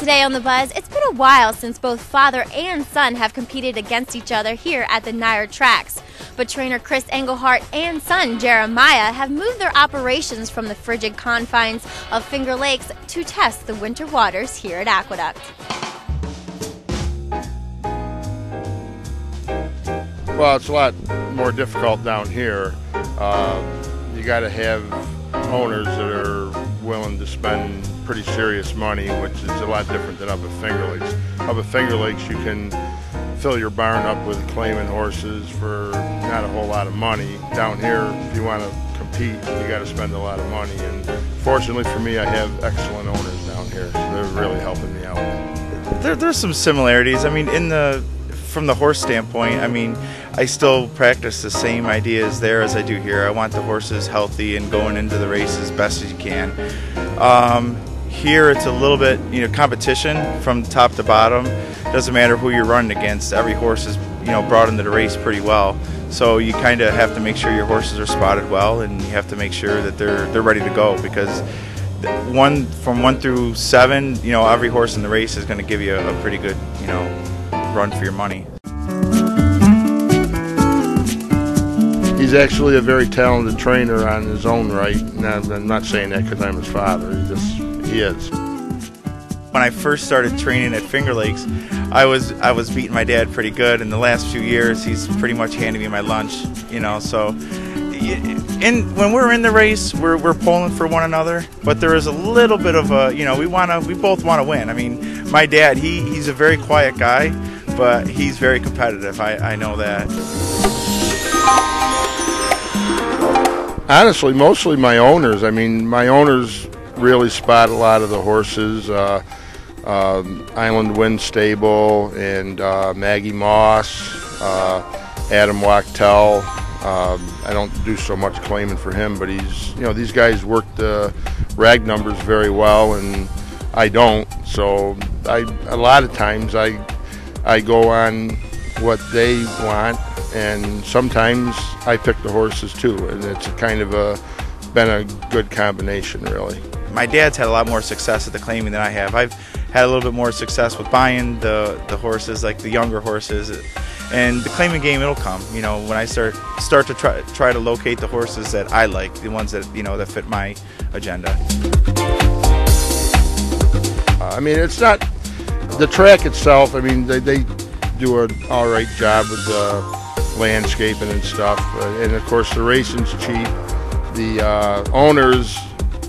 Today on The Buzz, it's been a while since both father and son have competed against each other here at the Nyer tracks. But trainer Chris Englehart and son Jeremiah have moved their operations from the frigid confines of Finger Lakes to test the winter waters here at Aqueduct. Well, it's a lot more difficult down here. You got to have owners that are willing to spend pretty serious money, which is a lot different than up at Finger Lakes. Up at Finger Lakes, you can fill your barn up with claiming horses for not a whole lot of money. Down here, if you want to compete, you got to spend a lot of money. And fortunately for me, I have excellent owners down here, so they're really helping me out. There's some similarities. I mean, from the horse standpoint, I mean, I still practice the same ideas there as I do here. I want the horses healthy and going into the race as best as you can. Here it's a little bit, competition from top to bottom. Doesn't matter who you're running against. Every horse is, brought into the race pretty well. So you kind of have to make sure your horses are spotted well, and you have to make sure that they're ready to go, because from 1 through 7, every horse in the race is going to give you a pretty good, run for your money. He's actually a very talented trainer on his own right. Now, I'm not saying that because I'm his father. He is. When I first started training at Finger Lakes, I was beating my dad pretty good. In the last few years, he's pretty much handing me my lunch. So, when we're in the race, we're pulling for one another. But there is a little bit of a, we both want to win. I mean, my dad, he's a very quiet guy, but he's very competitive. I know that. Honestly, mostly my owners. I mean, my owners really spot a lot of the horses. Island Wind Stable and Maggie Moss, Adam Wachtel. I don't do so much claiming for him, but he's, these guys work the rag numbers very well, and I don't. So a lot of times I go on what they want, and sometimes I pick the horses too, and it's been a good combination, really. My dad's had a lot more success at the claiming than I have. I've had a little bit more success with buying the horses, like the younger horses, and the claiming game, it'll come. When I start to try to locate the horses that I like, the ones that that fit my agenda. I mean, it's not the track itself. I mean, they do an all right job with the landscaping and stuff, and of course the racing's cheap. The owners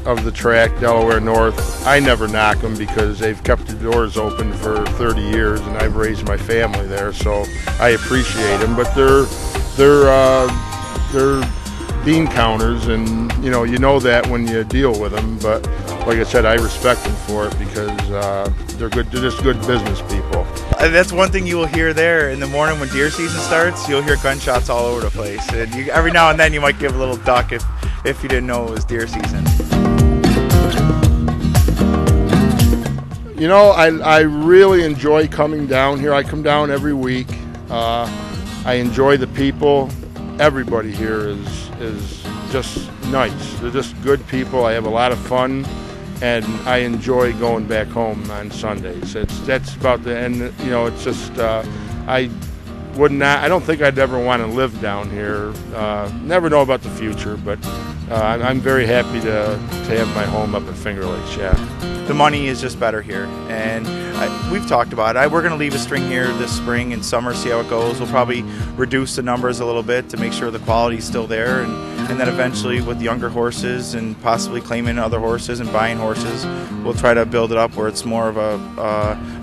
of the track, Delaware North, I never knock them because they've kept the doors open for 30 years, and I've raised my family there, so I appreciate them. But they're bean counters, and you know that when you deal with them. But like I said, I respect them for it because they're good. They're just good business people. That's one thing you will hear there in the morning when deer season starts. You'll hear gunshots all over the place, and every now and then you might give a little duck if you didn't know it was deer season. I really enjoy coming down here. I come down every week. I enjoy the people. Everybody here is just nice. They're just good people. I have a lot of fun, and I enjoy going back home on Sundays. That's about the end. It's just I don't think I'd ever want to live down here. Never know about the future, but I'm very happy to have my home up at Finger Lakes. Yeah. The money is just better here, and we've talked about it. We're going to leave a string here this spring and summer, see how it goes. We'll probably reduce the numbers a little bit to make sure the quality is still there, and then eventually with younger horses and possibly claiming other horses and buying horses, we'll try to build it up where it's more of a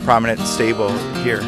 prominent stable here.